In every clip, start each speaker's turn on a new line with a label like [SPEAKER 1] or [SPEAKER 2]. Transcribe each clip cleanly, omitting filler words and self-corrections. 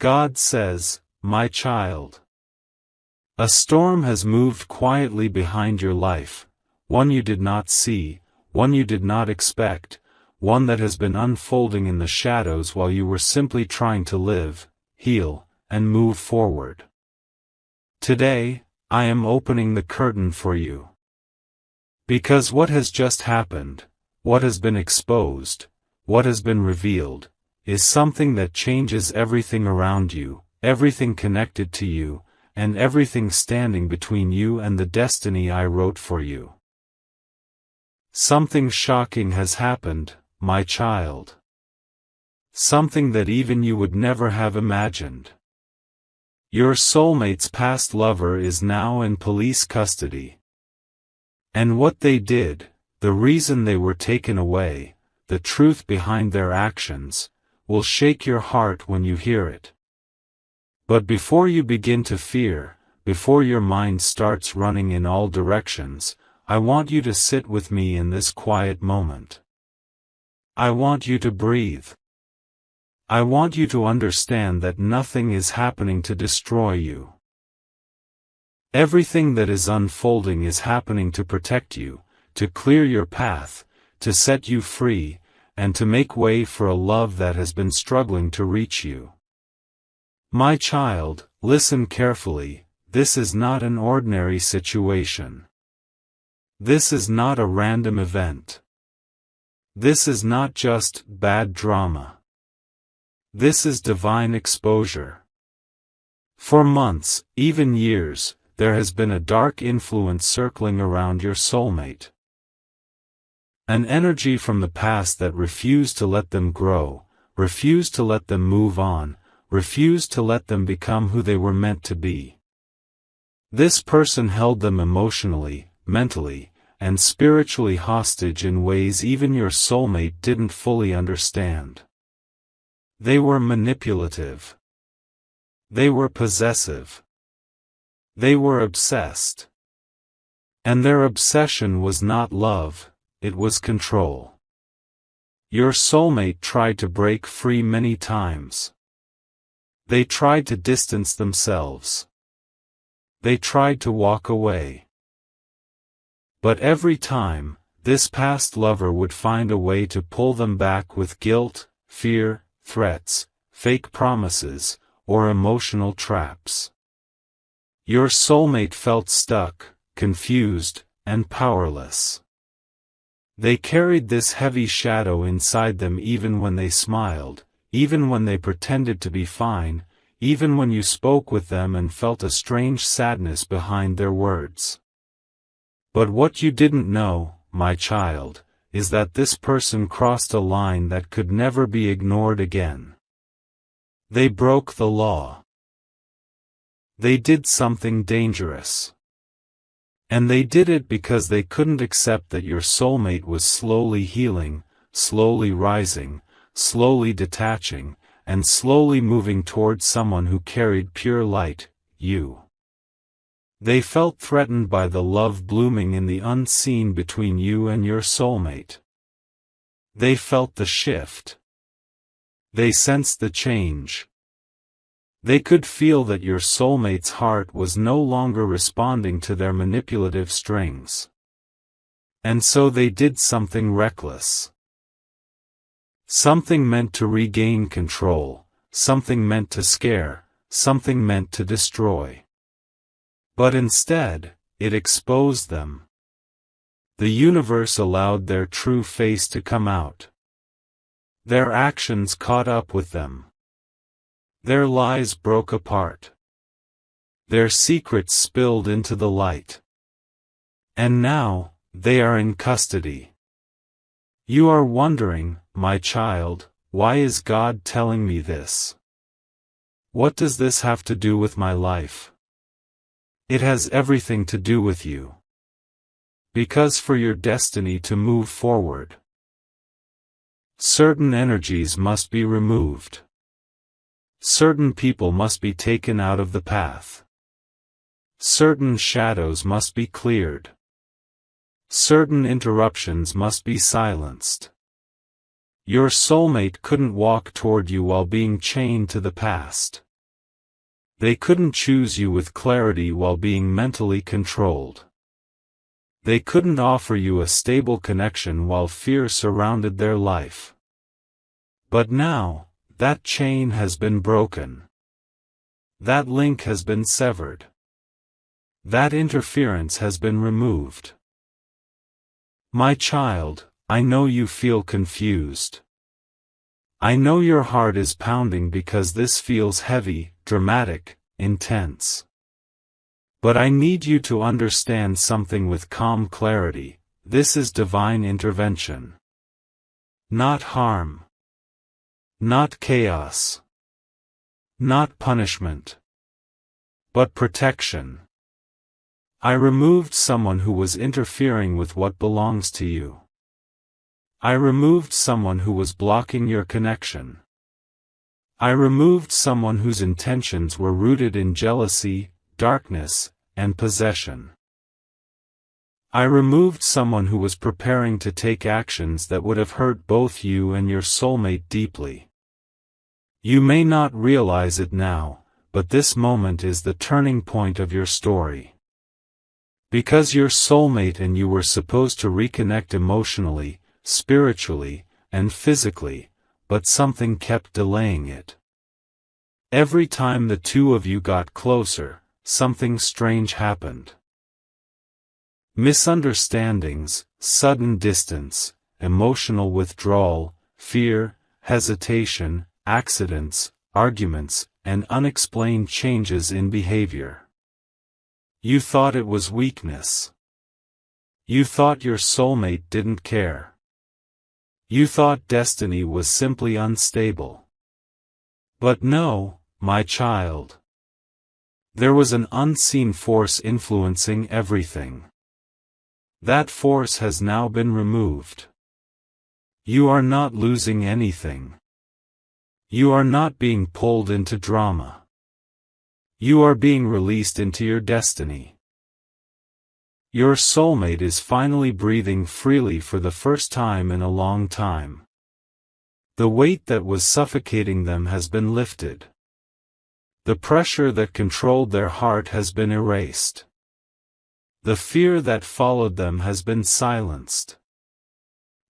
[SPEAKER 1] God says, my child. A storm has moved quietly behind your life, one you did not see, one you did not expect, one that has been unfolding in the shadows while you were simply trying to live, heal, and move forward. Today, I am opening the curtain for you. Because what has just happened, what has been exposed, what has been revealed, is something that changes everything around you, everything connected to you, and everything standing between you and the destiny I wrote for you. Something shocking has happened, my child. Something that even you would never have imagined. Your soulmate's past lover is now in police custody. And what they did, the reason they were taken away, the truth behind their actions, will shake your heart when you hear it. But before you begin to fear, before your mind starts running in all directions, I want you to sit with me in this quiet moment. I want you to breathe. I want you to understand that nothing is happening to destroy you. Everything that is unfolding is happening to protect you, to clear your path, to set you free, and to make way for a love that has been struggling to reach you. My child, listen carefully, this is not an ordinary situation. This is not a random event. This is not just bad drama. This is divine exposure. For months, even years, there has been a dark influence circling around your soulmate. An energy from the past that refused to let them grow, refused to let them move on, refused to let them become who they were meant to be. This person held them emotionally, mentally, and spiritually hostage in ways even your soulmate didn't fully understand. They were manipulative. They were possessive. They were obsessed. And their obsession was not love, it was control. Your soulmate tried to break free many times. They tried to distance themselves. They tried to walk away. But every time, this past lover would find a way to pull them back with guilt, fear, threats, fake promises, or emotional traps. Your soulmate felt stuck, confused, and powerless. They carried this heavy shadow inside them even when they smiled, even when they pretended to be fine, even when you spoke with them and felt a strange sadness behind their words. But what you didn't know, my child, is that this person crossed a line that could never be ignored again. They broke the law. They did something dangerous. And they did it because they couldn't accept that your soulmate was slowly healing, slowly rising, slowly detaching, and slowly moving towards someone who carried pure light, you. They felt threatened by the love blooming in the unseen between you and your soulmate. They felt the shift. They sensed the change. They could feel that your soulmate's heart was no longer responding to their manipulative strings. And so they did something reckless. Something meant to regain control, something meant to scare, something meant to destroy. But instead, it exposed them. The universe allowed their true face to come out. Their actions caught up with them. Their lies broke apart. Their secrets spilled into the light. And now, they are in custody. You are wondering, my child, why is God telling me this? What does this have to do with my life? It has everything to do with you. Because for your destiny to move forward, certain energies must be removed. Certain people must be taken out of the path. Certain shadows must be cleared. Certain interruptions must be silenced. Your soulmate couldn't walk toward you while being chained to the past. They couldn't choose you with clarity while being mentally controlled. They couldn't offer you a stable connection while fear surrounded their life. But now, that chain has been broken. That link has been severed. That interference has been removed. My child, I know you feel confused. I know your heart is pounding because this feels heavy, dramatic, intense. But I need you to understand something with calm clarity. This is divine intervention. Not harm. Not chaos. Not punishment. But protection. I removed someone who was interfering with what belongs to you. I removed someone who was blocking your connection. I removed someone whose intentions were rooted in jealousy, darkness, and possession. I removed someone who was preparing to take actions that would have hurt both you and your soulmate deeply. You may not realize it now, but this moment is the turning point of your story. Because your soulmate and you were supposed to reconnect emotionally, spiritually, and physically, but something kept delaying it. Every time the two of you got closer, something strange happened. Misunderstandings, sudden distance, emotional withdrawal, fear, hesitation, accidents, arguments, and unexplained changes in behavior. You thought it was weakness. You thought your soulmate didn't care. You thought destiny was simply unstable. But no, my child. There was an unseen force influencing everything. That force has now been removed. You are not losing anything. You are not being pulled into drama. You are being released into your destiny. Your soulmate is finally breathing freely for the first time in a long time. The weight that was suffocating them has been lifted. The pressure that controlled their heart has been erased. The fear that followed them has been silenced.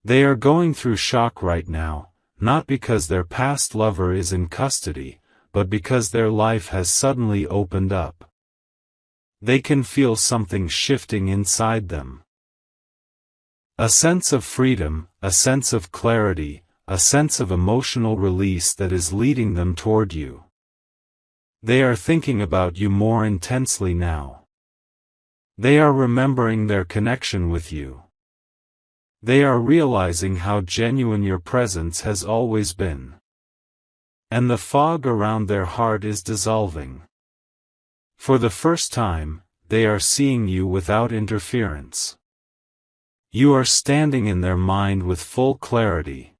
[SPEAKER 1] They are going through shock right now, not because their past lover is in custody, but because their life has suddenly opened up. They can feel something shifting inside them. A sense of freedom, a sense of clarity, a sense of emotional release that is leading them toward you. They are thinking about you more intensely now. They are remembering their connection with you. They are realizing how genuine your presence has always been. And the fog around their heart is dissolving. For the first time, they are seeing you without interference. You are standing in their mind with full clarity.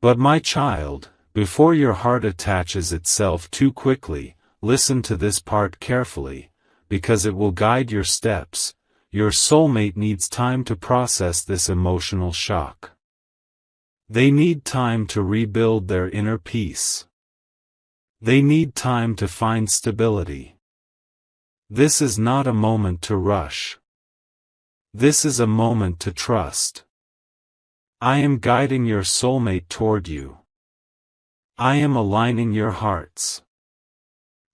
[SPEAKER 1] But my child, before your heart attaches itself too quickly, listen to this part carefully, because it will guide your steps. Your soulmate needs time to process this emotional shock. They need time to rebuild their inner peace. They need time to find stability. This is not a moment to rush. This is a moment to trust. I am guiding your soulmate toward you. I am aligning your hearts.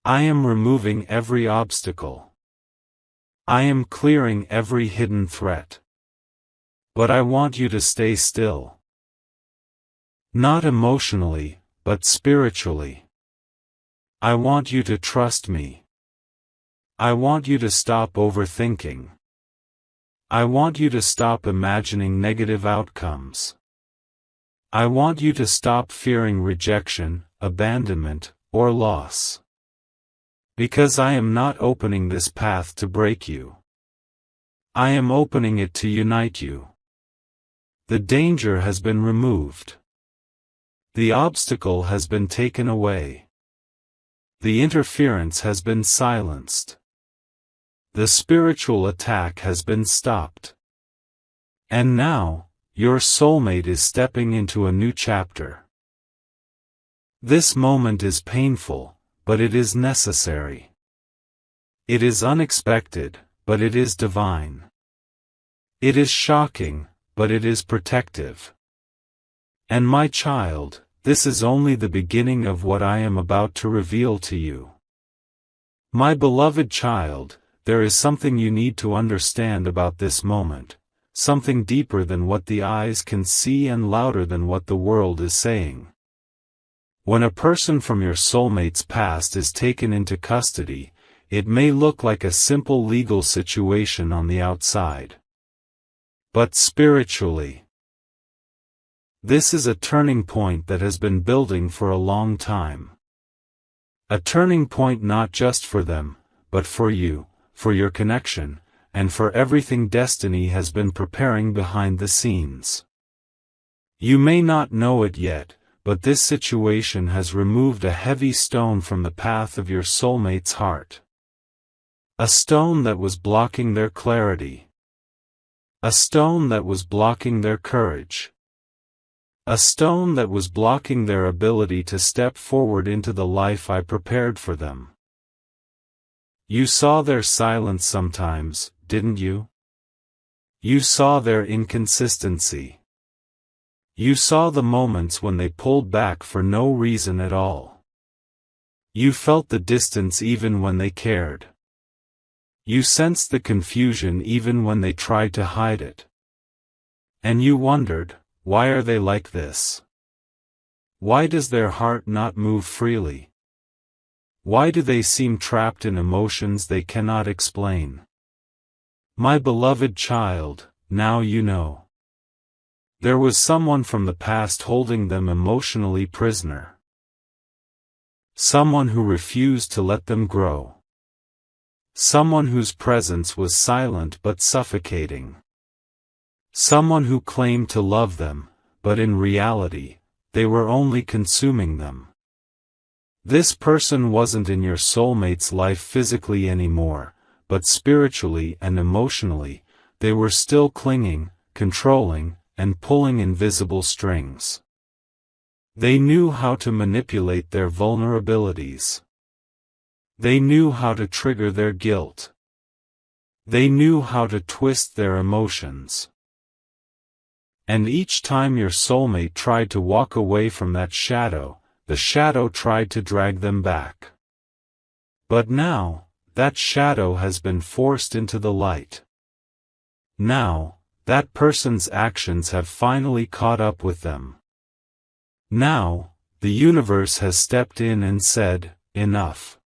[SPEAKER 1] I am removing every obstacle. I am clearing every hidden threat. But I want you to stay still. Not emotionally, but spiritually. I want you to trust me. I want you to stop overthinking. I want you to stop imagining negative outcomes. I want you to stop fearing rejection, abandonment, or loss. Because I am not opening this path to break you. I am opening it to unite you. The danger has been removed. The obstacle has been taken away. The interference has been silenced. The spiritual attack has been stopped. And now, your soulmate is stepping into a new chapter. This moment is painful, but it is necessary. It is unexpected, but it is divine. It is shocking, but it is protective. And my child, this is only the beginning of what I am about to reveal to you. My beloved child, there is something you need to understand about this moment, something deeper than what the eyes can see and louder than what the world is saying. When a person from your soulmate's past is taken into custody, it may look like a simple legal situation on the outside. But spiritually, this is a turning point that has been building for a long time. A turning point not just for them, but for you, for your connection, and for everything destiny has been preparing behind the scenes. You may not know it yet, but this situation has removed a heavy stone from the path of your soulmate's heart. A stone that was blocking their clarity. A stone that was blocking their courage. A stone that was blocking their ability to step forward into the life I prepared for them. You saw their silence sometimes, didn't you? You saw their inconsistency. You saw the moments when they pulled back for no reason at all. You felt the distance even when they cared. You sensed the confusion even when they tried to hide it. And you wondered, why are they like this? Why does their heart not move freely? Why do they seem trapped in emotions they cannot explain? My beloved child, now you know. There was someone from the past holding them emotionally prisoner. Someone who refused to let them grow. Someone whose presence was silent but suffocating. Someone who claimed to love them, but in reality, they were only consuming them. This person wasn't in your soulmate's life physically anymore, but spiritually and emotionally, they were still clinging, controlling, and pulling invisible strings. They knew how to manipulate their vulnerabilities. They knew how to trigger their guilt. They knew how to twist their emotions. And each time your soulmate tried to walk away from that shadow, the shadow tried to drag them back. But now, that shadow has been forced into the light. Now, that person's actions have finally caught up with them. Now, the universe has stepped in and said, enough.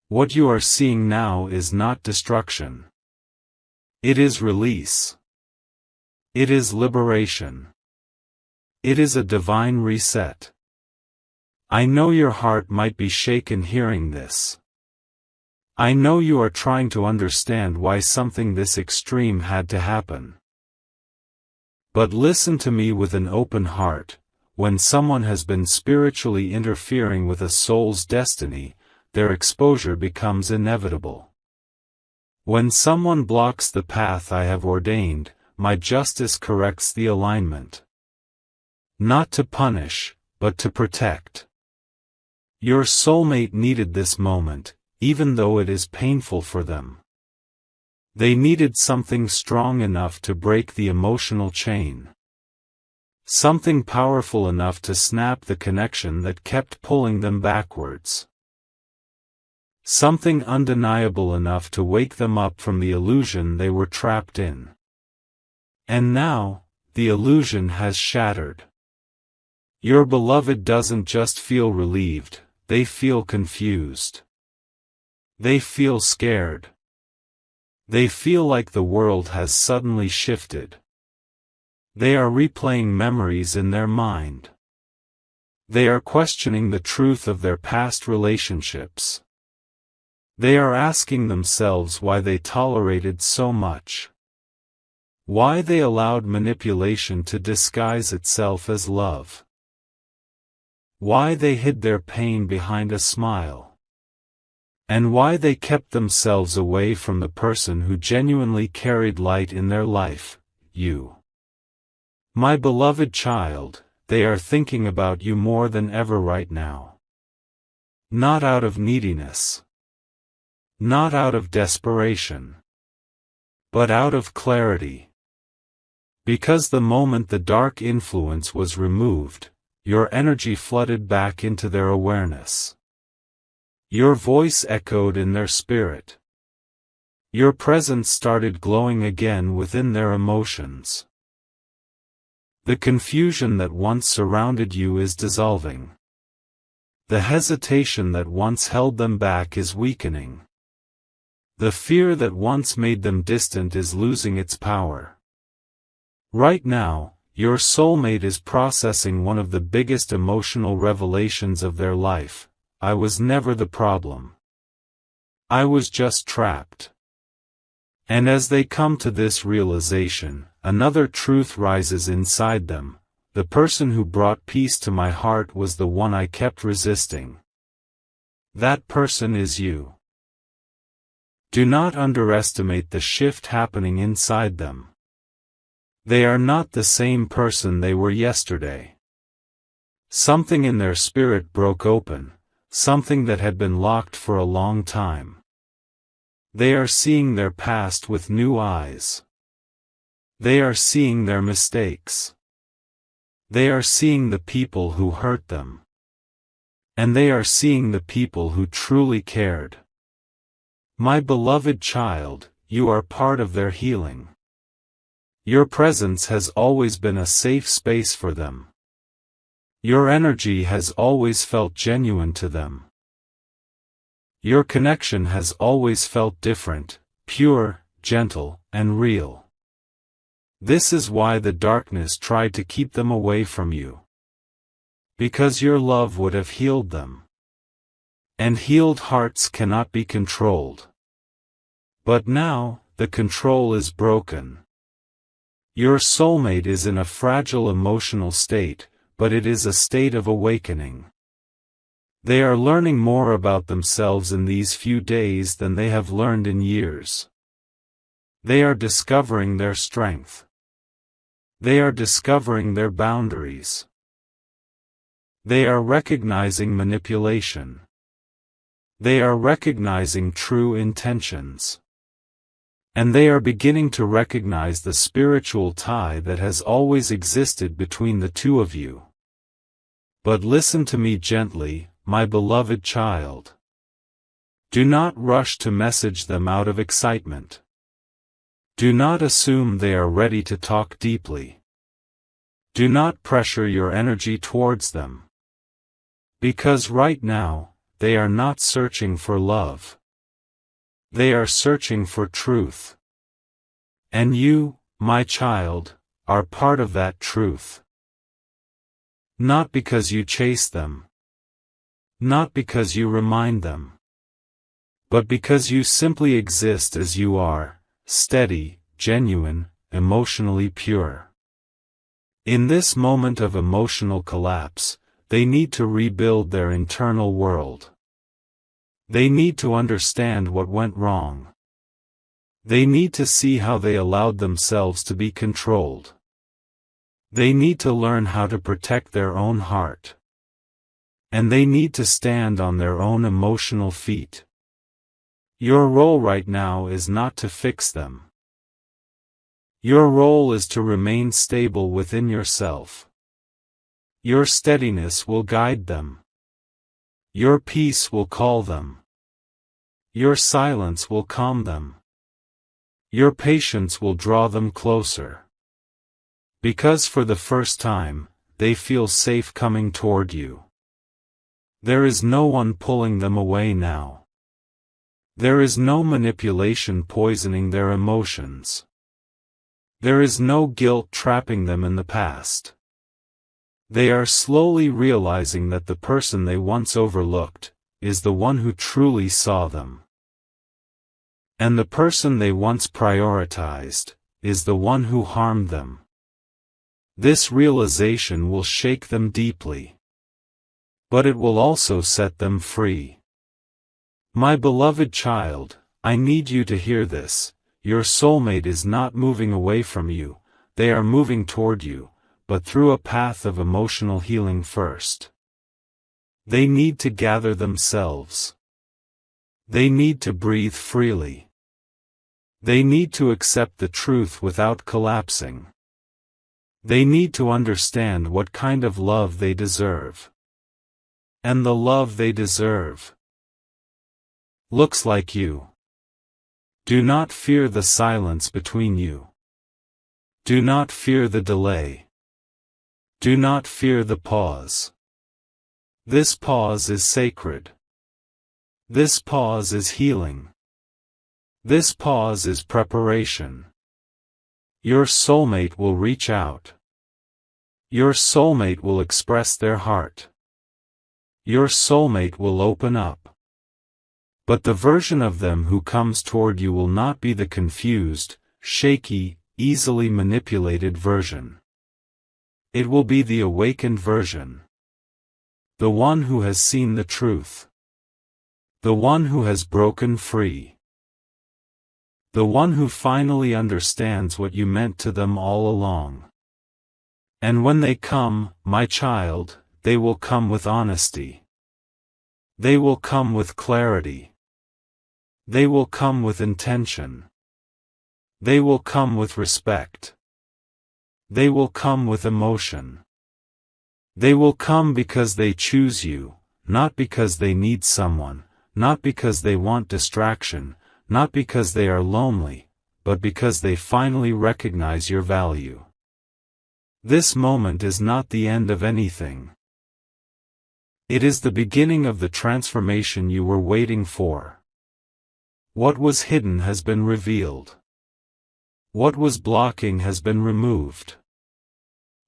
[SPEAKER 1] What you are seeing now is not destruction. It is release. It is liberation. It is a divine reset. I know your heart might be shaken hearing this. I know you are trying to understand why something this extreme had to happen. But listen to me with an open heart. When someone has been spiritually interfering with a soul's destiny, their exposure becomes inevitable. When someone blocks the path I have ordained, my justice corrects the alignment. Not to punish, but to protect. Your soulmate needed this moment, even though it is painful for them. They needed something strong enough to break the emotional chain. Something powerful enough to snap the connection that kept pulling them backwards. Something undeniable enough to wake them up from the illusion they were trapped in. And now, the illusion has shattered. Your beloved doesn't just feel relieved, they feel confused. They feel scared. They feel like the world has suddenly shifted. They are replaying memories in their mind. They are questioning the truth of their past relationships. They are asking themselves why they tolerated so much. Why they allowed manipulation to disguise itself as love. Why they hid their pain behind a smile. And why they kept themselves away from the person who genuinely carried light in their life, you. My beloved child, they are thinking about you more than ever right now. Not out of neediness. Not out of desperation. But out of clarity. Because the moment the dark influence was removed, your energy flooded back into their awareness. Your voice echoed in their spirit. Your presence started glowing again within their emotions. The confusion that once surrounded you is dissolving. The hesitation that once held them back is weakening. The fear that once made them distant is losing its power. Right now, your soulmate is processing one of the biggest emotional revelations of their life. I was never the problem. I was just trapped. And as they come to this realization, another truth rises inside them. The person who brought peace to my heart was the one I kept resisting. That person is you. Do not underestimate the shift happening inside them. They are not the same person they were yesterday. Something in their spirit broke open, something that had been locked for a long time. They are seeing their past with new eyes. They are seeing their mistakes. They are seeing the people who hurt them. And they are seeing the people who truly cared. My beloved child, you are part of their healing. Your presence has always been a safe space for them. Your energy has always felt genuine to them. Your connection has always felt different, pure, gentle, and real. This is why the darkness tried to keep them away from you. Because your love would have healed them. And healed hearts cannot be controlled. But now, the control is broken. Your soulmate is in a fragile emotional state, but it is a state of awakening. They are learning more about themselves in these few days than they have learned in years. They are discovering their strength. They are discovering their boundaries. They are recognizing manipulation. They are recognizing true intentions. And they are beginning to recognize the spiritual tie that has always existed between the two of you. But listen to me gently, my beloved child. Do not rush to message them out of excitement. Do not assume they are ready to talk deeply. Do not pressure your energy towards them. Because right now, they are not searching for love. They are searching for truth. And you, my child, are part of that truth. Not because you chase them. Not because you remind them. But because you simply exist as you are, steady, genuine, emotionally pure. In this moment of emotional collapse, they need to rebuild their internal world. They need to understand what went wrong. They need to see how they allowed themselves to be controlled. They need to learn how to protect their own heart. And they need to stand on their own emotional feet. Your role right now is not to fix them. Your role is to remain stable within yourself. Your steadiness will guide them. Your peace will call them. Your silence will calm them. Your patience will draw them closer. Because for the first time, they feel safe coming toward you. There is no one pulling them away now. There is no manipulation poisoning their emotions. There is no guilt trapping them in the past. They are slowly realizing that the person they once overlooked is the one who truly saw them. And the person they once prioritized is the one who harmed them. This realization will shake them deeply. But it will also set them free. My beloved child, I need you to hear this. Your soulmate is not moving away from you, they are moving toward you, but through a path of emotional healing first. They need to gather themselves. They need to breathe freely. They need to accept the truth without collapsing. They need to understand what kind of love they deserve. And the love they deserve looks like you. Do not fear the silence between you. Do not fear the delay. Do not fear the pause. This pause is sacred. This pause is healing. This pause is preparation. Your soulmate will reach out. Your soulmate will express their heart. Your soulmate will open up. But the version of them who comes toward you will not be the confused, shaky, easily manipulated version. It will be the awakened version. The one who has seen the truth. The one who has broken free. The one who finally understands what you meant to them all along. And when they come, my child, they will come with honesty. They will come with clarity. They will come with intention. They will come with respect. They will come with emotion. They will come because they choose you, not because they need someone, not because they want distraction, not because they are lonely, but because they finally recognize your value. This moment is not the end of anything. It is the beginning of the transformation you were waiting for. What was hidden has been revealed. What was blocking has been removed.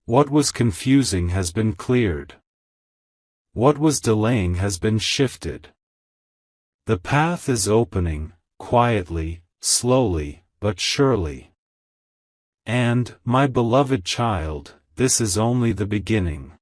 [SPEAKER 1] What was confusing has been cleared. What was delaying has been shifted. The path is opening, quietly, slowly, but surely. And, my beloved child, this is only the beginning.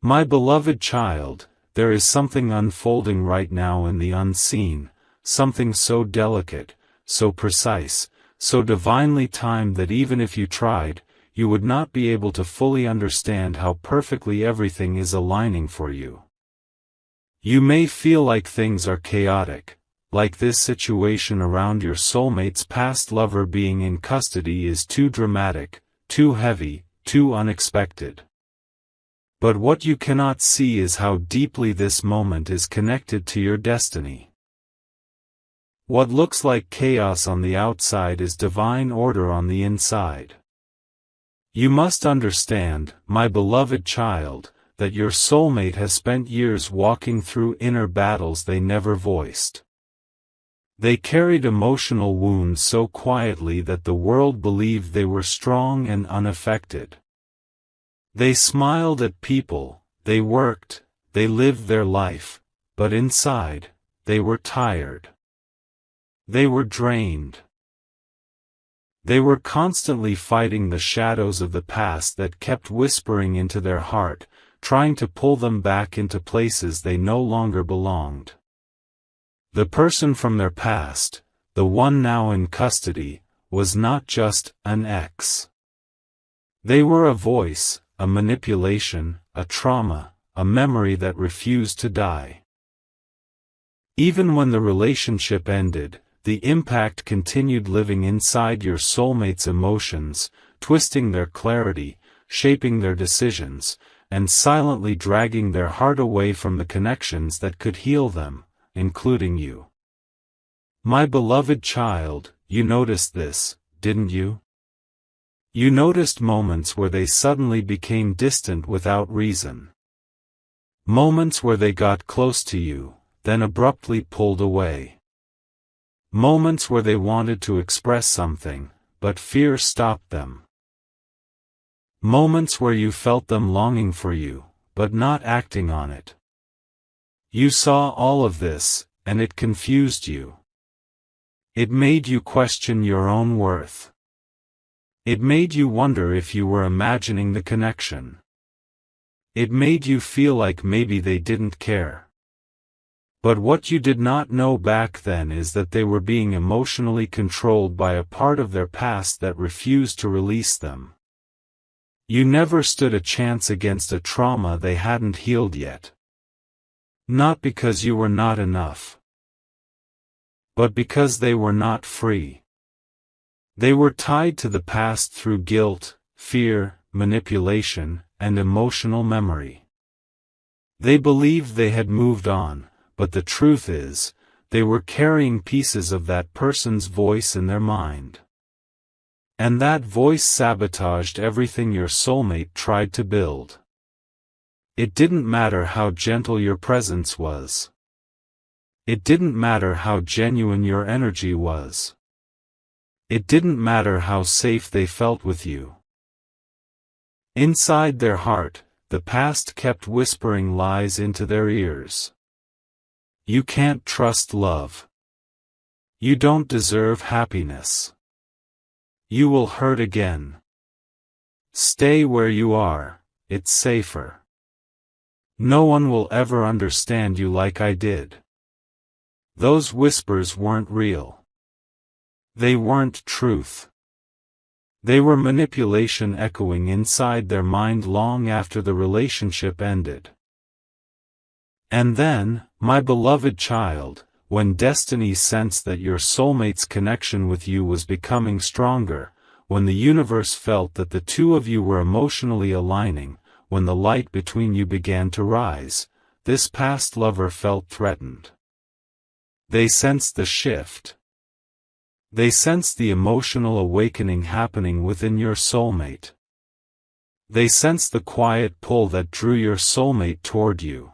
[SPEAKER 1] My beloved child, there is something unfolding right now in the unseen, something so delicate, so precise, so divinely timed that even if you tried, you would not be able to fully understand how perfectly everything is aligning for you. You may feel like things are chaotic, like this situation around your soulmate's past lover being in custody is too dramatic, too heavy, too unexpected. But what you cannot see is how deeply this moment is connected to your destiny. What looks like chaos on the outside is divine order on the inside. You must understand, my beloved child, that your soulmate has spent years walking through inner battles they never voiced. They carried emotional wounds so quietly that the world believed they were strong and unaffected. They smiled at people, they worked, they lived their life, but inside, they were tired. They were drained. They were constantly fighting the shadows of the past that kept whispering into their heart, trying to pull them back into places they no longer belonged. The person from their past, the one now in custody, was not just an ex. They were a voice, a manipulation, a trauma, a memory that refused to die. Even when the relationship ended, the impact continued living inside your soulmate's emotions, twisting their clarity, shaping their decisions, and silently dragging their heart away from the connections that could heal them, including you. My beloved child, you noticed this, didn't you? You noticed moments where they suddenly became distant without reason. Moments where they got close to you, then abruptly pulled away. Moments where they wanted to express something, but fear stopped them. Moments where you felt them longing for you, but not acting on it. You saw all of this, and it confused you. It made you question your own worth. It made you wonder if you were imagining the connection. It made you feel like maybe they didn't care. But what you did not know back then is that they were being emotionally controlled by a part of their past that refused to release them. You never stood a chance against a trauma they hadn't healed yet. Not because you were not enough, but because they were not free. They were tied to the past through guilt, fear, manipulation, and emotional memory. They believed they had moved on, but the truth is, they were carrying pieces of that person's voice in their mind. And that voice sabotaged everything your soulmate tried to build. It didn't matter how gentle your presence was. It didn't matter how genuine your energy was. It didn't matter how safe they felt with you. Inside their heart, the past kept whispering lies into their ears. You can't trust love. You don't deserve happiness. You will hurt again. Stay where you are, it's safer. No one will ever understand you like I did. Those whispers weren't real. They weren't truth. They were manipulation echoing inside their mind long after the relationship ended. And then, my beloved child, when destiny sensed that your soulmate's connection with you was becoming stronger, when the universe felt that the two of you were emotionally aligning, when the light between you began to rise, this past lover felt threatened. They sensed the shift. They sensed the emotional awakening happening within your soulmate. They sensed the quiet pull that drew your soulmate toward you.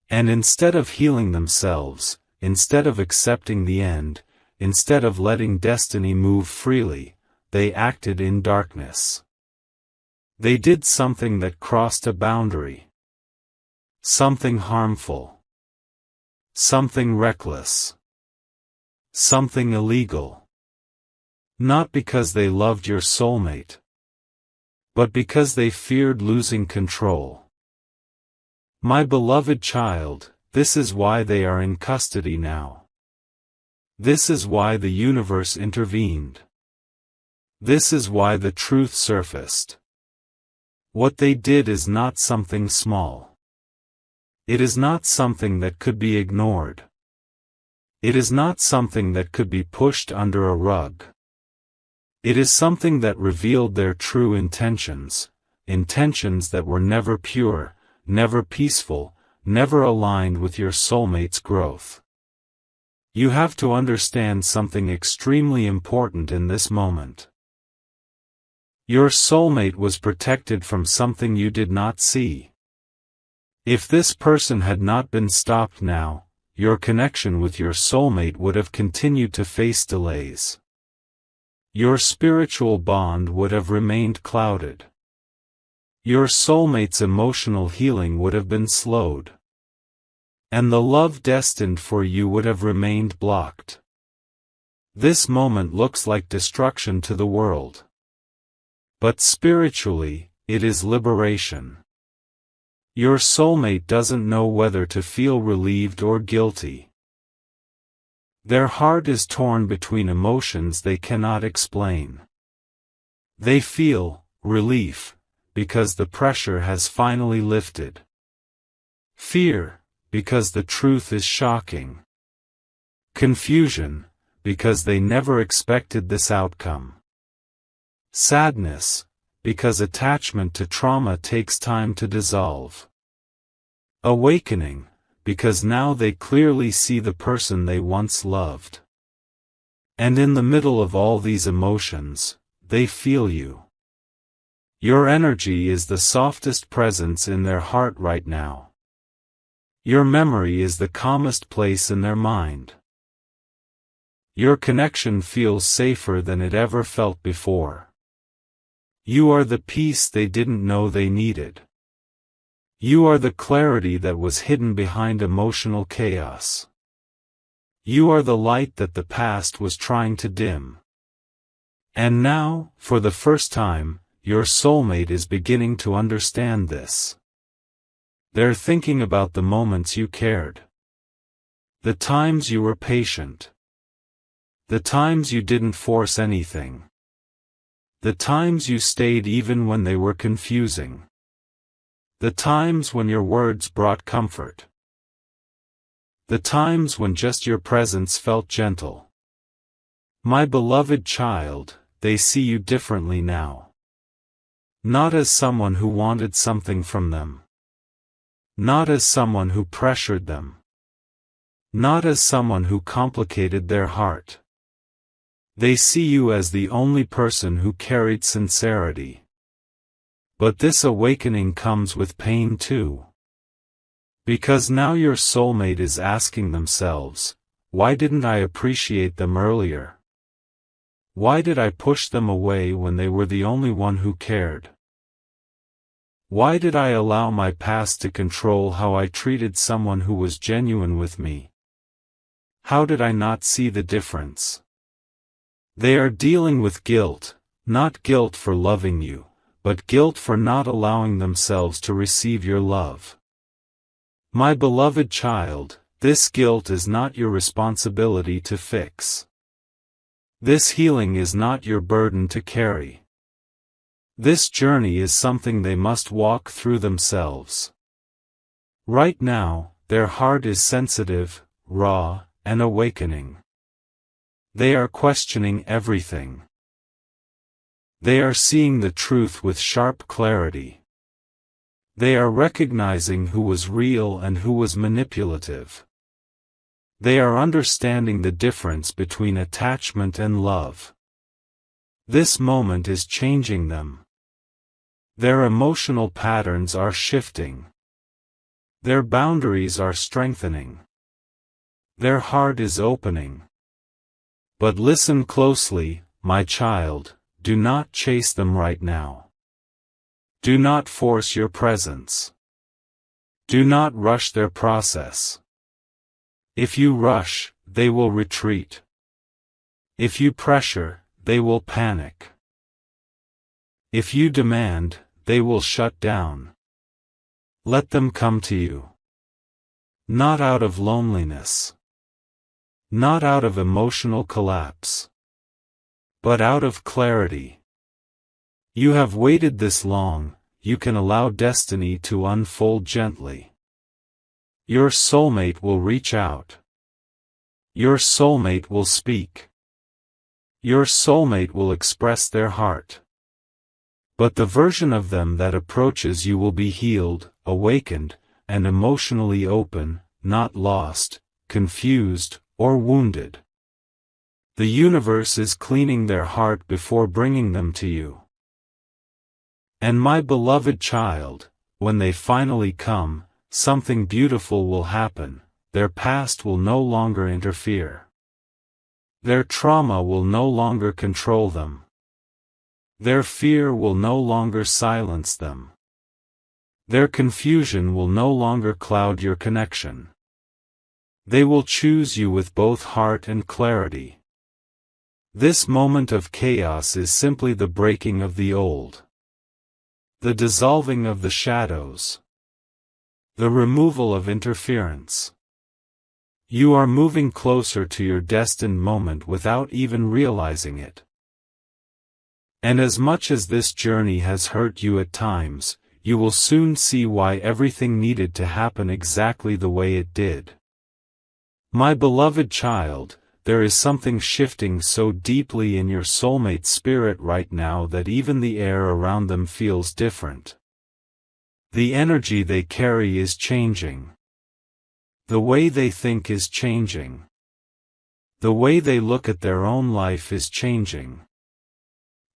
[SPEAKER 1] And instead of healing themselves, instead of accepting the end, instead of letting destiny move freely, they acted in darkness. They did something that crossed a boundary. Something harmful. Something reckless. Something illegal. Not because they loved your soulmate, but because they feared losing control. My beloved child, this is why they are in custody now. This is why the universe intervened. This is why the truth surfaced. What they did is not something small. It is not something that could be ignored. It is not something that could be pushed under a rug. It is something that revealed their true intentions, intentions that were never pure, never peaceful, never aligned with your soulmate's growth. You have to understand something extremely important in this moment. Your soulmate was protected from something you did not see. If this person had not been stopped now, your connection with your soulmate would have continued to face delays. Your spiritual bond would have remained clouded. Your soulmate's emotional healing would have been slowed. And the love destined for you would have remained blocked. This moment looks like destruction to the world. But spiritually, it is liberation. Your soulmate doesn't know whether to feel relieved or guilty. Their heart is torn between emotions they cannot explain. They feel relief, because the pressure has finally lifted. Fear, because the truth is shocking. Confusion, because they never expected this outcome. Sadness, because attachment to trauma takes time to dissolve. Awakening, because now they clearly see the person they once loved. And in the middle of all these emotions, they feel you. Your energy is the softest presence in their heart right now. Your memory is the calmest place in their mind. Your connection feels safer than it ever felt before. You are the peace they didn't know they needed. You are the clarity that was hidden behind emotional chaos. You are the light that the past was trying to dim. And now, for the first time, your soulmate is beginning to understand this. They're thinking about the moments you cared. The times you were patient. The times you didn't force anything. The times you stayed even when they were confusing. The times when your words brought comfort. The times when just your presence felt gentle. My beloved child, they see you differently now. Not as someone who wanted something from them. Not as someone who pressured them. Not as someone who complicated their heart. They see you as the only person who carried sincerity. But this awakening comes with pain too. Because now your soulmate is asking themselves, why didn't I appreciate them earlier? Why did I push them away when they were the only one who cared? Why did I allow my past to control how I treated someone who was genuine with me? How did I not see the difference? They are dealing with guilt, not guilt for loving you, but guilt for not allowing themselves to receive your love. My beloved child, this guilt is not your responsibility to fix. This healing is not your burden to carry. This journey is something they must walk through themselves. Right now, their heart is sensitive, raw, and awakening. They are questioning everything. They are seeing the truth with sharp clarity. They are recognizing who was real and who was manipulative. They are understanding the difference between attachment and love. This moment is changing them. Their emotional patterns are shifting. Their boundaries are strengthening. Their heart is opening. But listen closely, my child, do not chase them right now. Do not force your presence. Do not rush their process. If you rush, they will retreat. If you pressure, they will panic. If you demand, they will shut down. Let them come to you. Not out of loneliness. Not out of emotional collapse. But out of clarity. You have waited this long, you can allow destiny to unfold gently. Your soulmate will reach out. Your soulmate will speak. Your soulmate will express their heart. But the version of them that approaches you will be healed, awakened, and emotionally open, not lost, confused, or wounded. The universe is cleaning their heart before bringing them to you. And my beloved child, when they finally come, something beautiful will happen. Their past will no longer interfere. Their trauma will no longer control them. Their fear will no longer silence them. Their confusion will no longer cloud your connection. They will choose you with both heart and clarity. This moment of chaos is simply the breaking of the old. The dissolving of the shadows. The removal of interference. You are moving closer to your destined moment without even realizing it. And as much as this journey has hurt you at times, you will soon see why everything needed to happen exactly the way it did. My beloved child, there is something shifting so deeply in your soulmate's spirit right now that even the air around them feels different. The energy they carry is changing. The way they think is changing. The way they look at their own life is changing.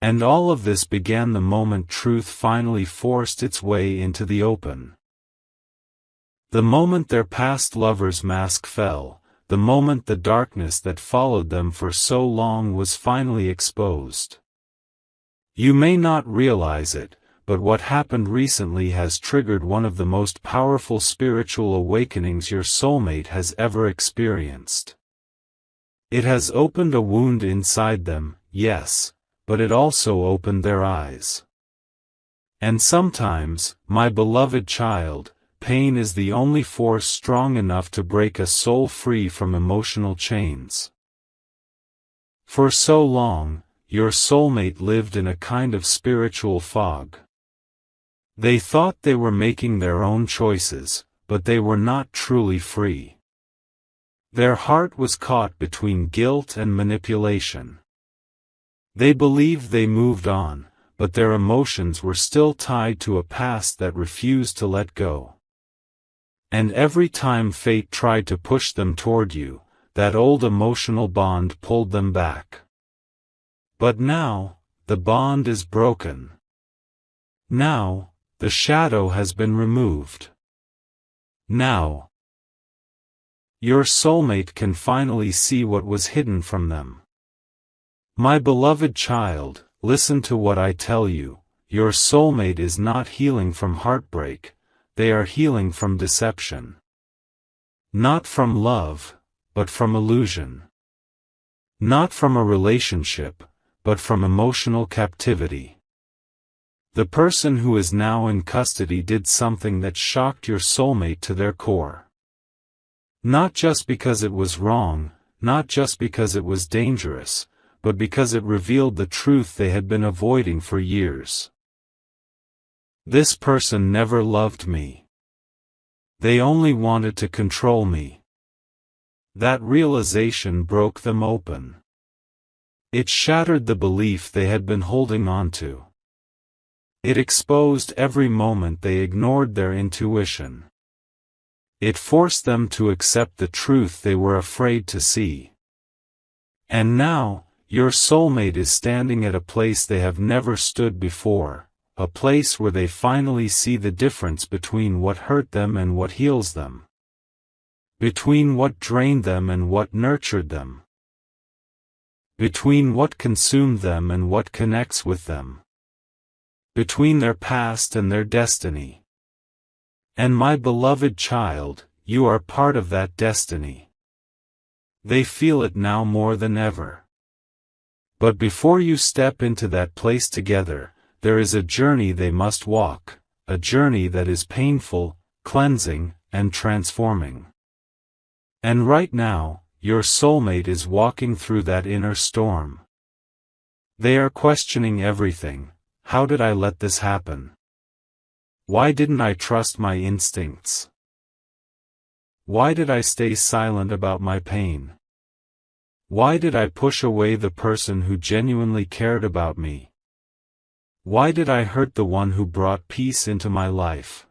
[SPEAKER 1] And all of this began the moment truth finally forced its way into the open. The moment their past lover's mask fell, the moment the darkness that followed them for so long was finally exposed. You may not realize it, but what happened recently has triggered one of the most powerful spiritual awakenings your soulmate has ever experienced. It has opened a wound inside them, yes, but it also opened their eyes. And sometimes, my beloved child, pain is the only force strong enough to break a soul free from emotional chains. For so long, your soulmate lived in a kind of spiritual fog. They thought they were making their own choices, but they were not truly free. Their heart was caught between guilt and manipulation. They believed they moved on, but their emotions were still tied to a past that refused to let go. And every time fate tried to push them toward you, that old emotional bond pulled them back. But now, the bond is broken. Now, the shadow has been removed. Now, your soulmate can finally see what was hidden from them. My beloved child, listen to what I tell you. Your soulmate is not healing from heartbreak, they are healing from deception. Not from love, but from illusion. Not from a relationship, but from emotional captivity. The person who is now in custody did something that shocked your soulmate to their core. Not just because it was wrong, not just because it was dangerous, but because it revealed the truth they had been avoiding for years. This person never loved me. They only wanted to control me. That realization broke them open. It shattered the belief they had been holding on to. It exposed every moment they ignored their intuition. It forced them to accept the truth they were afraid to see. And now, your soulmate is standing at a place they have never stood before, a place where they finally see the difference between what hurt them and what heals them. Between what drained them and what nurtured them. Between what consumed them and what connects with them. Between their past and their destiny. And my beloved child, you are part of that destiny. They feel it now more than ever. But before you step into that place together, there is a journey they must walk, a journey that is painful, cleansing, and transforming. And right now, your soulmate is walking through that inner storm. They are questioning everything. How did I let this happen? Why didn't I trust my instincts? Why did I stay silent about my pain? Why did I push away the person who genuinely cared about me? Why did I hurt the one who brought peace into my life?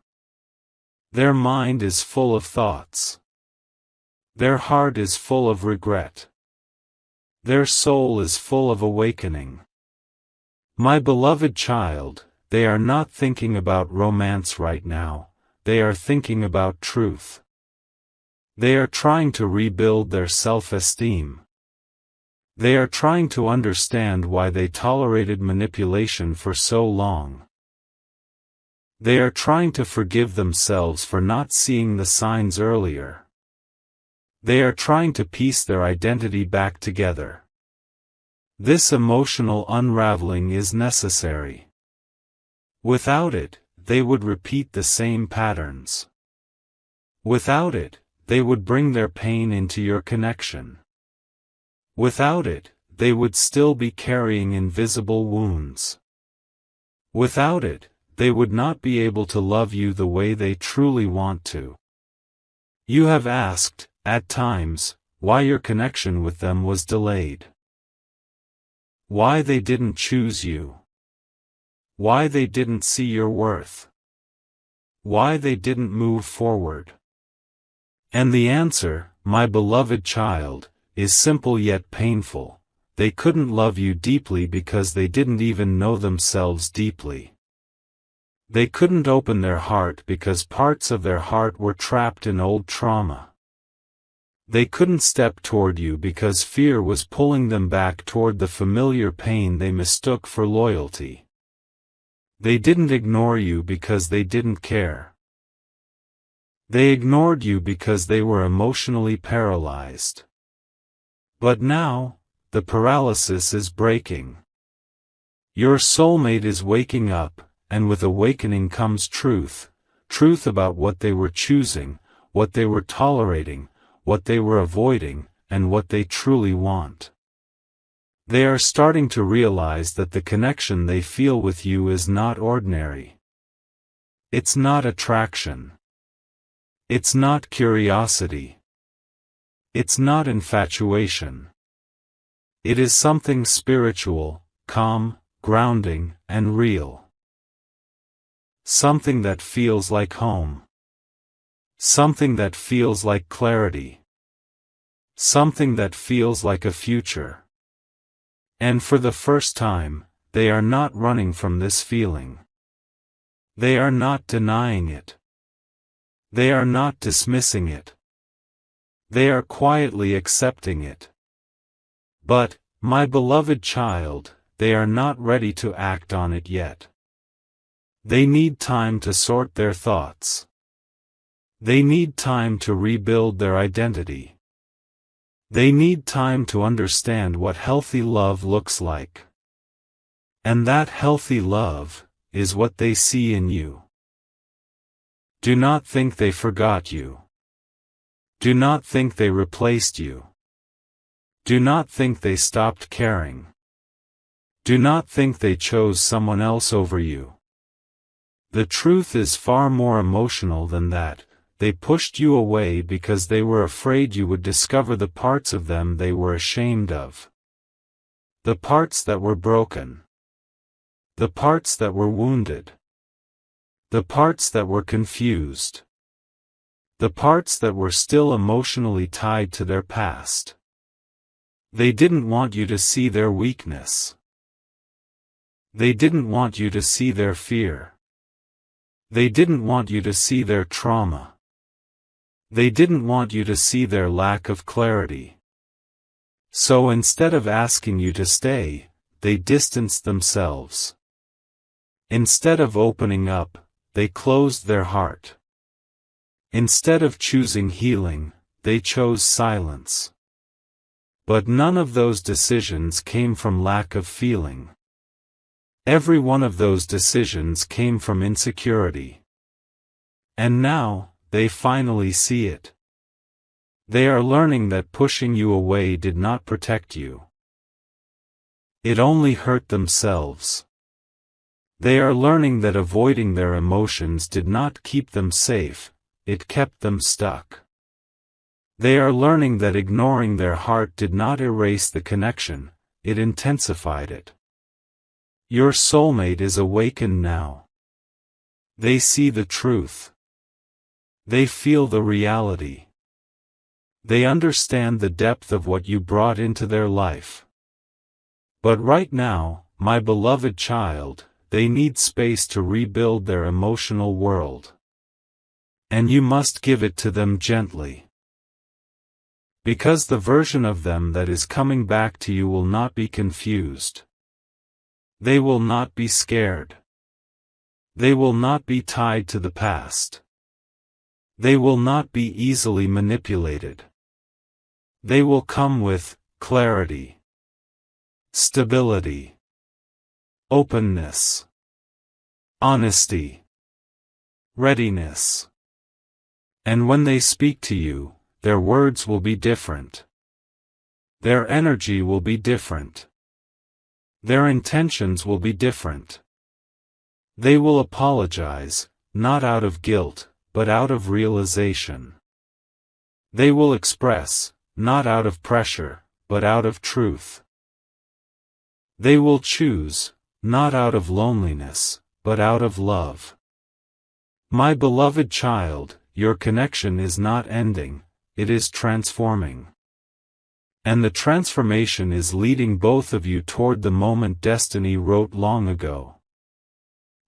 [SPEAKER 1] Their mind is full of thoughts. Their heart is full of regret. Their soul is full of awakening. My beloved child, they are not thinking about romance right now, they are thinking about truth. They are trying to rebuild their self-esteem. They are trying to understand why they tolerated manipulation for so long. They are trying to forgive themselves for not seeing the signs earlier. They are trying to piece their identity back together. This emotional unraveling is necessary. Without it, they would repeat the same patterns. Without it, they would bring their pain into your connection. Without it, they would still be carrying invisible wounds. Without it, they would not be able to love you the way they truly want to. You have asked, at times, why your connection with them was delayed. Why they didn't choose you. Why they didn't see your worth. Why they didn't move forward. And the answer, my beloved child, is simple yet painful. They couldn't love you deeply because they didn't even know themselves deeply. They couldn't open their heart because parts of their heart were trapped in old trauma. They couldn't step toward you because fear was pulling them back toward the familiar pain they mistook for loyalty. They didn't ignore you because they didn't care. They ignored you because they were emotionally paralyzed. But now, the paralysis is breaking. Your soulmate is waking up, and with awakening comes truth, truth about what they were choosing, what they were tolerating, what they were avoiding, and what they truly want. They are starting to realize that the connection they feel with you is not ordinary. It's not attraction. It's not curiosity. It's not infatuation. It is something spiritual, calm, grounding, and real. Something that feels like home. Something that feels like clarity. Something that feels like a future. And for the first time, they are not running from this feeling. They are not denying it. They are not dismissing it. They are quietly accepting it. But, my beloved child, they are not ready to act on it yet. They need time to sort their thoughts. They need time to rebuild their identity. They need time to understand what healthy love looks like. And that healthy love is what they see in you. Do not think they forgot you. Do not think they replaced you. Do not think they stopped caring. Do not think they chose someone else over you. The truth is far more emotional than that. They pushed you away because they were afraid you would discover the parts of them they were ashamed of. The parts that were broken. The parts that were wounded. The parts that were confused. The parts that were still emotionally tied to their past. They didn't want you to see their weakness. They didn't want you to see their fear. They didn't want you to see their trauma. They didn't want you to see their lack of clarity. So instead of asking you to stay, they distanced themselves. Instead of opening up, they closed their heart. Instead of choosing healing, they chose silence. But none of those decisions came from lack of feeling. Every one of those decisions came from insecurity. And now, they finally see it. They are learning that pushing you away did not protect you. It only hurt themselves. They are learning that avoiding their emotions did not keep them safe, it kept them stuck. They are learning that ignoring their heart did not erase the connection, it intensified it. Your soulmate is awakened now. They see the truth. They feel the reality. They understand the depth of what you brought into their life. But right now, my beloved child, they need space to rebuild their emotional world. And you must give it to them gently. Because the version of them that is coming back to you will not be confused. They will not be scared. They will not be tied to the past. They will not be easily manipulated. They will come with clarity, stability, openness, honesty, readiness. And when they speak to you, their words will be different. Their energy will be different. Their intentions will be different. They will apologize, not out of guilt, but out of realization. They will express, not out of pressure, but out of truth. They will choose, not out of loneliness, but out of love. My beloved child, your connection is not ending, it is transforming. And the transformation is leading both of you toward the moment destiny wrote long ago.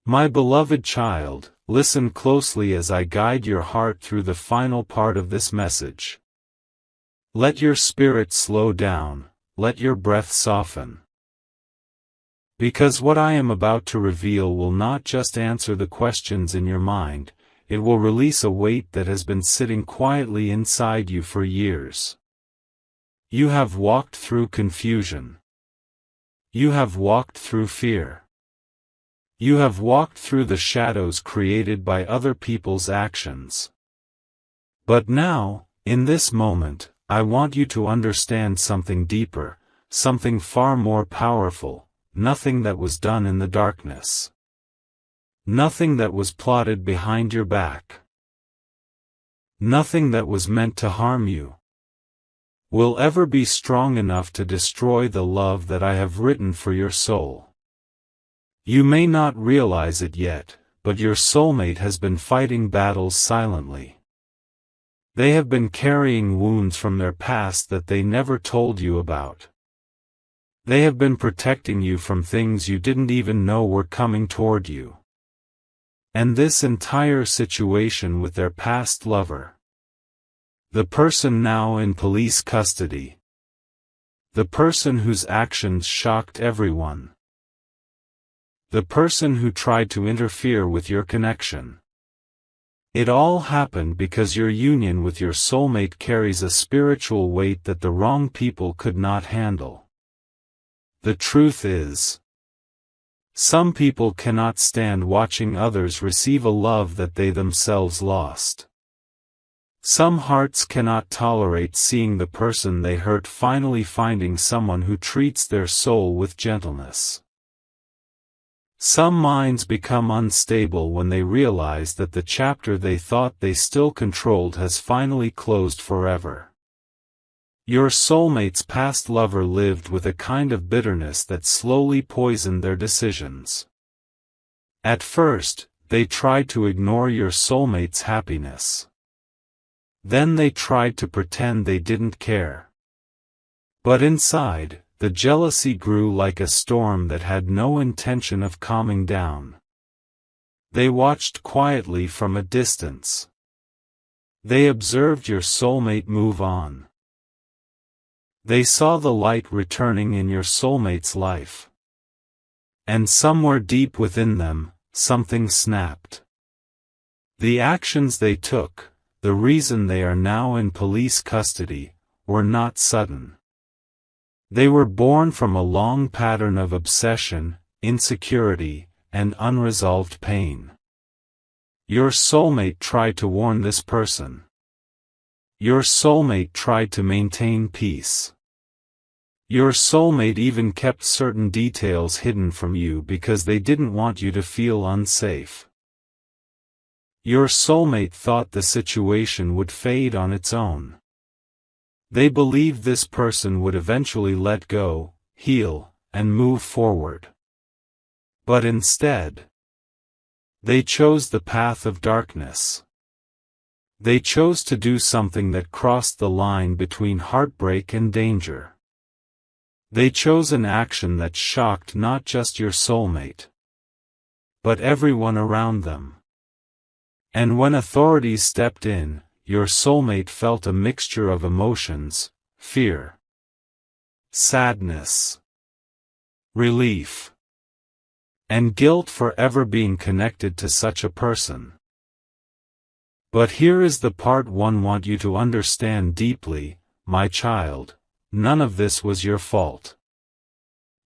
[SPEAKER 1] My beloved child, listen closely as I guide your heart through the final part of this message. Let your spirit slow down, let your breath soften. Because what I am about to reveal will not just answer the questions in your mind, it will release a weight that has been sitting quietly inside you for years. You have walked through confusion. You have walked through fear. You have walked through the shadows created by other people's actions. But now, in this moment, I want you to understand something deeper, something far more powerful, nothing that was done in the darkness. Nothing that was plotted behind your back. Nothing that was meant to harm you will ever be strong enough to destroy the love that I have written for your soul. You may not realize it yet, but your soulmate has been fighting battles silently. They have been carrying wounds from their past that they never told you about. They have been protecting you from things you didn't even know were coming toward you. And this entire situation with their past lover, the person now in police custody, the person whose actions shocked everyone, the person who tried to interfere with your connection. It all happened because your union with your soulmate carries a spiritual weight that the wrong people could not handle. The truth is, some people cannot stand watching others receive a love that they themselves lost. Some hearts cannot tolerate seeing the person they hurt finally finding someone who treats their soul with gentleness. Some minds become unstable when they realize that the chapter they thought they still controlled has finally closed forever. Your soulmate's past lover lived with a kind of bitterness that slowly poisoned their decisions. At first, they tried to ignore your soulmate's happiness. Then they tried to pretend they didn't care. But inside, the jealousy grew like a storm that had no intention of calming down. They watched quietly from a distance. They observed your soulmate move on. They saw the light returning in your soulmate's life. And somewhere deep within them, something snapped. The actions they took, the reason they are now in police custody, were not sudden. They were born from a long pattern of obsession, insecurity, and unresolved pain. Your soulmate tried to warn this person. Your soulmate tried to maintain peace. Your soulmate even kept certain details hidden from you because they didn't want you to feel unsafe. Your soulmate thought the situation would fade on its own. They believed this person would eventually let go, heal, and move forward. But instead, they chose the path of darkness. They chose to do something that crossed the line between heartbreak and danger. They chose an action that shocked not just your soulmate, but everyone around them. And when authorities stepped in, your soulmate felt a mixture of emotions: fear, sadness, relief, and guilt for ever being connected to such a person. But here is the part one want you to understand deeply, my child: none of this was your fault.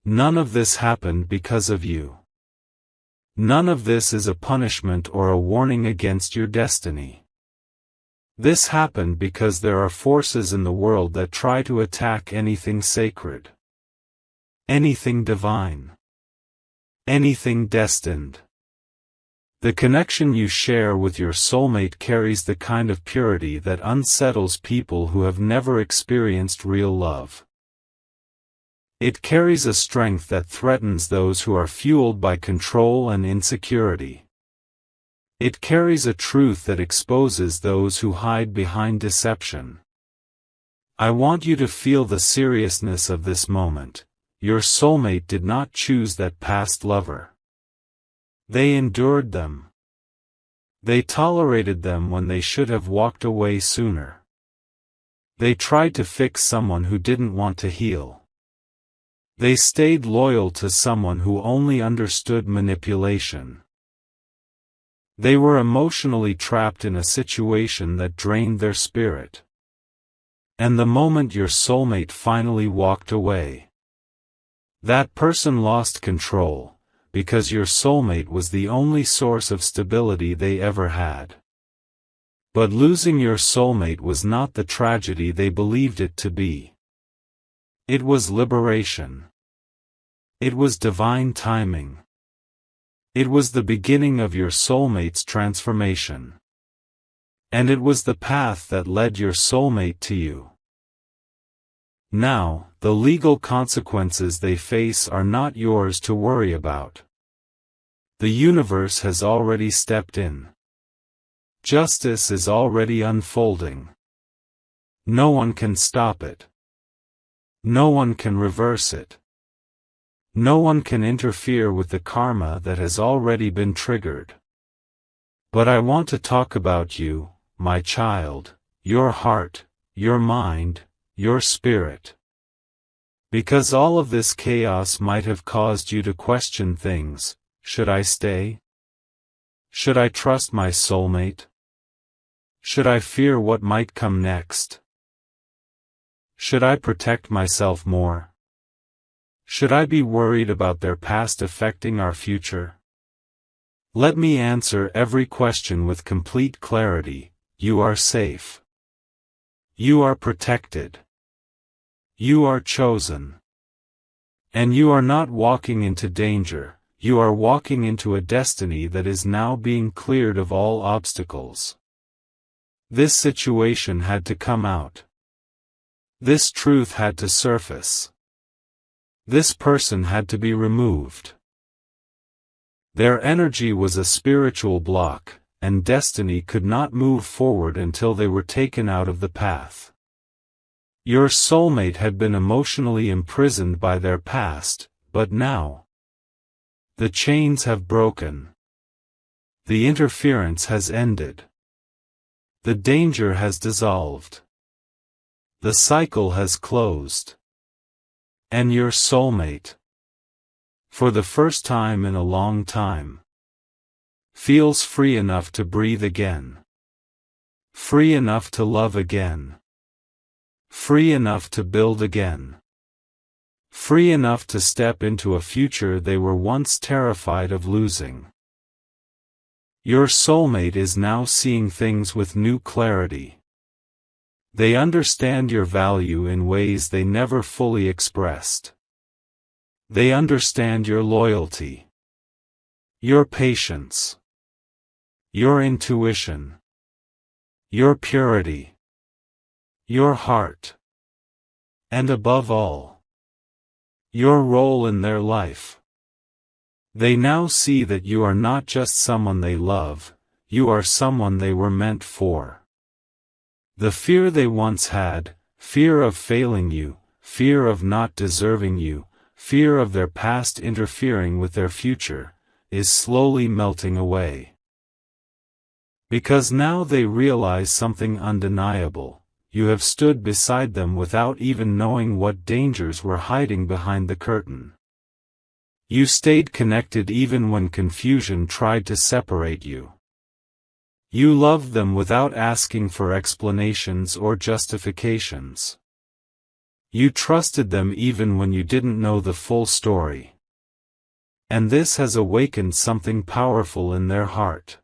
[SPEAKER 1] None of this happened because of you. None of this is a punishment or a warning against your destiny. This happened because there are forces in the world that try to attack anything sacred, anything divine, anything destined. The connection you share with your soulmate carries the kind of purity that unsettles people who have never experienced real love. It carries a strength that threatens those who are fueled by control and insecurity. It carries a truth that exposes those who hide behind deception. I want you to feel the seriousness of this moment. Your soulmate did not choose that past lover. They endured them. They tolerated them when they should have walked away sooner. They tried to fix someone who didn't want to heal. They stayed loyal to someone who only understood manipulation. They were emotionally trapped in a situation that drained their spirit. And the moment your soulmate finally walked away, that person lost control, because your soulmate was the only source of stability they ever had. But losing your soulmate was not the tragedy they believed it to be. It was liberation. It was divine timing. It was the beginning of your soulmate's transformation. And it was the path that led your soulmate to you. Now, the legal consequences they face are not yours to worry about. The universe has already stepped in. Justice is already unfolding. No one can stop it. No one can reverse it. No one can interfere with the karma that has already been triggered. But I want to talk about you, my child, your heart, your mind, your spirit. Because all of this chaos might have caused you to question things. Should I stay? Should I trust my soulmate? Should I fear what might come next? Should I protect myself more? Should I be worried about their past affecting our future? Let me answer every question with complete clarity. You are safe. You are protected. You are chosen. And you are not walking into danger, you are walking into a destiny that is now being cleared of all obstacles. This situation had to come out. This truth had to surface. This person had to be removed. Their energy was a spiritual block, and destiny could not move forward until they were taken out of the path. Your soulmate had been emotionally imprisoned by their past, but now the chains have broken. The interference has ended. The danger has dissolved. The cycle has closed. And your soulmate, for the first time in a long time, feels free enough to breathe again. Free enough to love again. Free enough to build again. Free enough to step into a future they were once terrified of losing. Your soulmate is now seeing things with new clarity. They understand your value in ways they never fully expressed. They understand your loyalty, your patience, your intuition, your purity, your heart, and above all, your role in their life. They now see that you are not just someone they love, you are someone they were meant for. The fear they once had, fear of failing you, fear of not deserving you, fear of their past interfering with their future, is slowly melting away. Because now they realize something undeniable: you have stood beside them without even knowing what dangers were hiding behind the curtain. You stayed connected even when confusion tried to separate you. You loved them without asking for explanations or justifications. You trusted them even when you didn't know the full story. And this has awakened something powerful in their heart.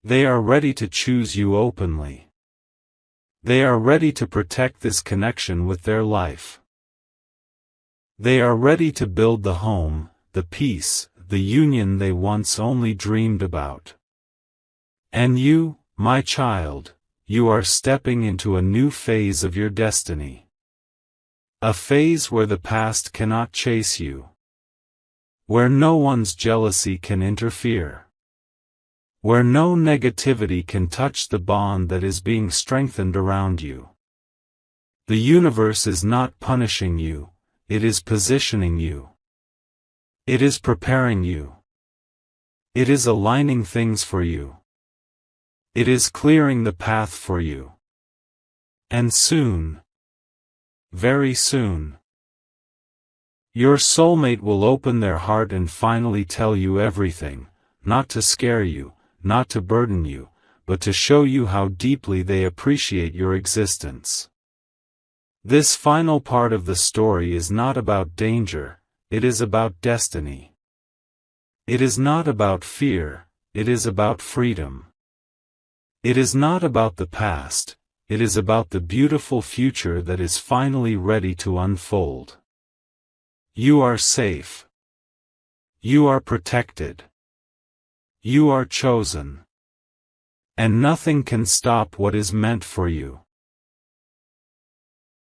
[SPEAKER 1] They are ready to choose you openly. They are ready to protect this connection with their life. They are ready to build the home, the peace, the union they once only dreamed about. And you, my child, you are stepping into a new phase of your destiny. A phase where the past cannot chase you. Where no one's jealousy can interfere. Where no negativity can touch the bond that is being strengthened around you. The universe is not punishing you, it is positioning you. It is preparing you. It is aligning things for you. It is clearing the path for you. And soon, very soon, your soulmate will open their heart and finally tell you everything, not to scare you, not to burden you, but to show you how deeply they appreciate your existence. This final part of the story is not about danger, it is about destiny. It is not about fear, it is about freedom. It is not about the past, it is about the beautiful future that is finally ready to unfold. You are safe. You are protected. You are chosen. And nothing can stop what is meant for you.